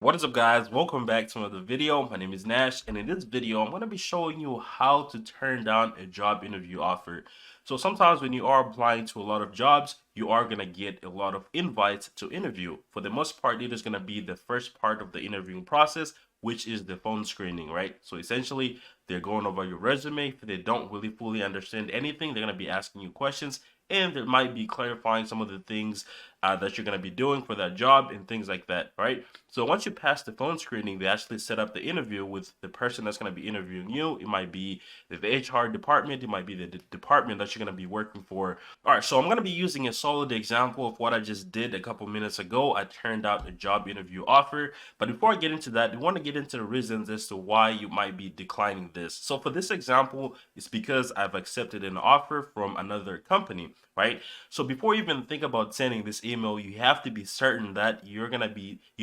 What is up, guys? Welcome back to another video. My name is Nash, and in this video I'm going to be showing you how to turn down a job interview offer. So sometimes when you are applying to a lot of jobs, you are going to get a lot of invites to interview. For the most part, it is going to be the first part of the interviewing process, which is the phone screening, right? So essentially they're going over your resume. If they don't really fully understand anything, they're going to be asking you questions, and they might be clarifying some of the things that you're going to be doing for that job and things like that, right? So once you pass the phone screening, they actually set up the interview with the person that's going to be interviewing you. It might be the HR department. It might be the department that you're going to be working for. All right, so I'm going to be using a solid example of what I just did a couple minutes ago. I turned out a job interview offer. But before I get into that, I want to get into the reasons as to why you might be declining this. So for this example, it's because I've accepted an offer from another company, right? So before you even think about sending this email, you have to be certain that you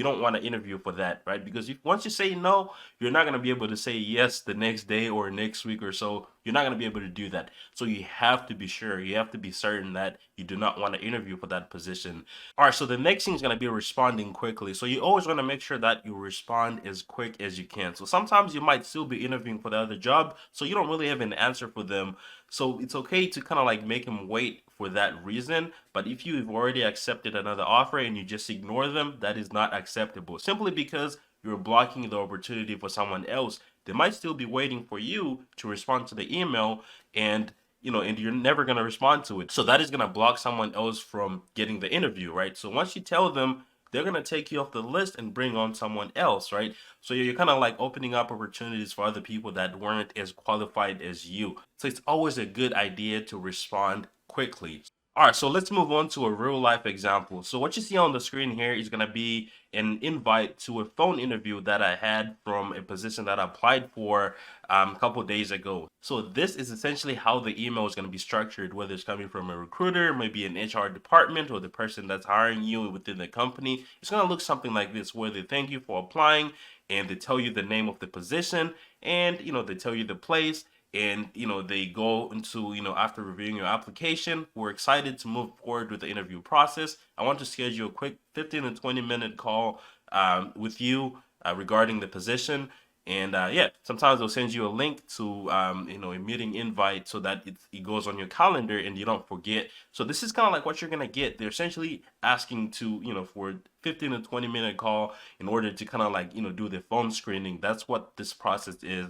don't want to interview for that, right? Because once you say no, you're not going to be able to say yes the next day or next week or so. You're not going to be able to do that. So you have to be sure, you have to be certain that you do not want to interview for that position. All right, so the next thing is going to be responding quickly. So you always want to make sure that you respond as quick as you can. So sometimes you might still be interviewing for the other job, so you don't really have an answer for them. So it's okay to kind of like make them wait for that reason. But if you've already accepted another offer and you just ignore them, that is not acceptable. Simply because you're blocking the opportunity for someone else. They might still be waiting for you to respond to the email, and and you're never going to respond to it. So that is going to block someone else from getting the interview, right? So once you tell them, they're going to take you off the list and bring on someone else, right? So you're kind of like opening up opportunities for other people that weren't as qualified as you. So it's always a good idea to respond quickly. All right, so let's move on to a real life example. So what you see on the screen here is going to be an invite to a phone interview that I had from a position that I applied for a couple days ago. So this is essentially how the email is going to be structured, whether it's coming from a recruiter, maybe an HR department, or the person that's hiring you within the company. It's going to look something like this, where they thank you for applying and they tell you the name of the position, and they tell you the place, and they go into, after reviewing your application, we're excited to move forward with the interview process. I want to schedule a quick 15 to 20-minute call with you regarding the position. And yeah, sometimes they'll send you a link to a meeting invite so that it goes on your calendar and you don't forget. So this is kind of like what you're gonna get. They're essentially asking to for 15 to 20-minute call in order to kind of like do the phone screening. That's what this process is.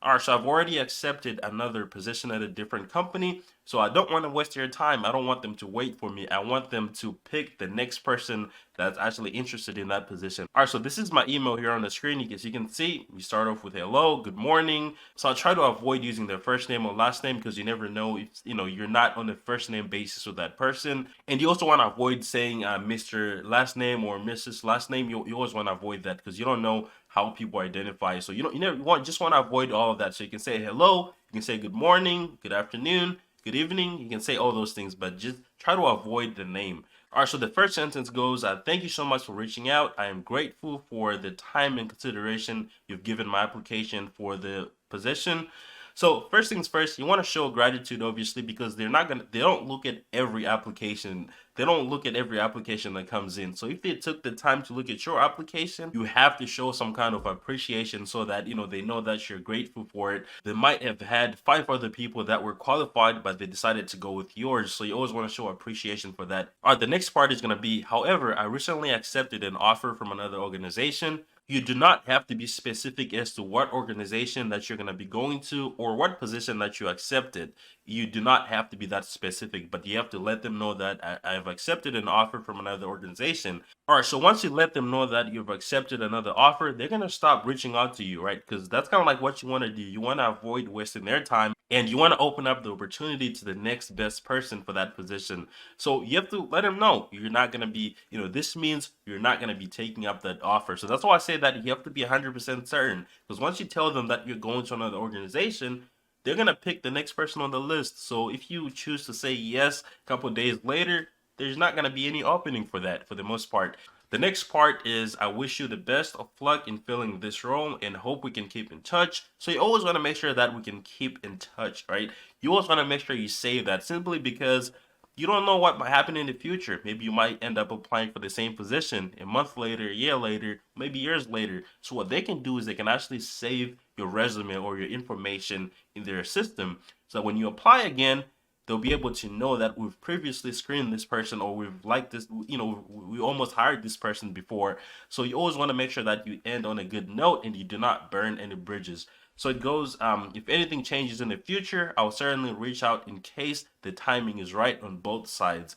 All right, so I've already accepted another position at a different company, so I don't want to waste your time. I don't want them to wait for me. I want them to pick the next person that's actually interested in that position. All right, so this is my email here on the screen. As you can see, we start off with hello, good morning. So I try to avoid using their first name or last name because you never know if you're not on a first name basis with that person. And you also want to avoid saying Mr. last name or Mrs. last name. You always want to avoid that because you don't know how people identify. So just want to avoid all of that. So you can say hello, you can say good morning, good afternoon, good evening. You can say all those things, but just try to avoid the name. All right, so the first sentence goes, thank you so much for reaching out. I am grateful for the time and consideration you've given my application for the position. So first things first, you want to show gratitude, obviously, because they don't look at every application. They don't look at every application that comes in. So if they took the time to look at your application, you have to show some kind of appreciation so that, they know that you're grateful for it. They might have had 5 other people that were qualified, but they decided to go with yours. So you always want to show appreciation for that. All right, the next part is going to be, however, I recently accepted an offer from another organization. You do not have to be specific as to what organization that you're going to be going to or what position that you accepted. You do not have to be that specific, but you have to let them know that I've accepted an offer from another organization. All right, so once you let them know that you've accepted another offer, they're going to stop reaching out to you, right? Because that's kind of like what you want to do. You want to avoid wasting their time, and you want to open up the opportunity to the next best person for that position. So you have to let them know you're not going to be, this means you're not going to be taking up that offer. So that's why I say that you have to be 100% certain, because once you tell them that you're going to another organization, they're going to pick the next person on the list. So if you choose to say yes a couple of days later, there's not going to be any opening for that for the most part. The next part is, I wish you the best of luck in filling this role and hope we can keep in touch. So you always want to make sure that we can keep in touch, right? You always want to make sure you say that, simply because you don't know what might happen in the future. Maybe you might end up applying for the same position a month later, a year later, maybe years later. So what they can do is they can actually save your resume or your information in their system. So when you apply again, they'll be able to know that we've previously screened this person, or we've liked this, we almost hired this person before. So you always want to make sure that you end on a good note and you do not burn any bridges. So it goes, if anything changes in the future, I'll certainly reach out in case the timing is right on both sides.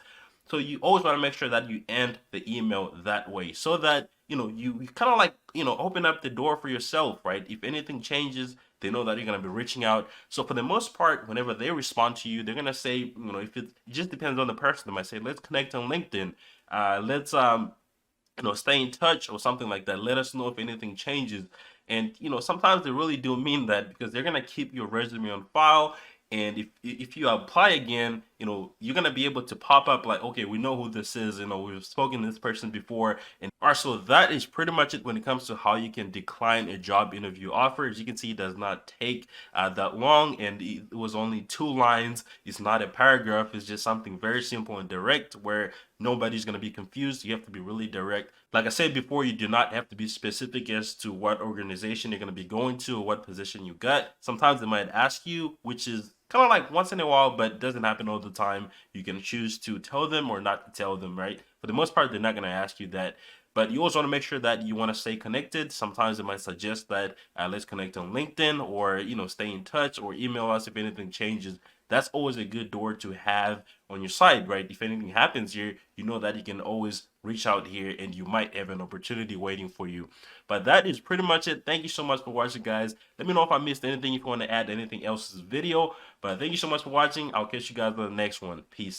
So you always want to make sure that you end the email that way, so that you kind of like open up the door for yourself, right? If anything changes, they know that you're going to be reaching out. So for the most part, whenever they respond to you, they're going to say, if it just depends on the person, they might say, let's connect on LinkedIn. Let's stay in touch or something like that. Let us know if anything changes. And sometimes they really do mean that, because they're gonna keep your resume on file. And if you apply again, you're gonna be able to pop up like, okay, we know who this is. We've spoken to this person before. And all right, so that is pretty much it when it comes to how you can decline a job interview offer. As you can see, it does not take that long, and it was only 2 lines. It's not a paragraph. It's just something very simple and direct, where nobody's going to be confused. You have to be really direct. Like I said before, you do not have to be specific as to what organization you're going to be going to or what position you got. Sometimes they might ask you, which is kind of like once in a while, but doesn't happen all the time. You can choose to tell them or not to tell them, right? For the most part, they're not going to ask you that. But you also want to make sure that you want to stay connected. Sometimes they might suggest that let's connect on LinkedIn, or stay in touch, or email us if anything changes. That's always a good door to have on your side, right? If anything happens here, you know that you can always reach out here and you might have an opportunity waiting for you. But that is pretty much it. Thank you so much for watching, guys. Let me know if I missed anything, if you want to add anything else to this video. But thank you so much for watching. I'll catch you guys on the next one. Peace.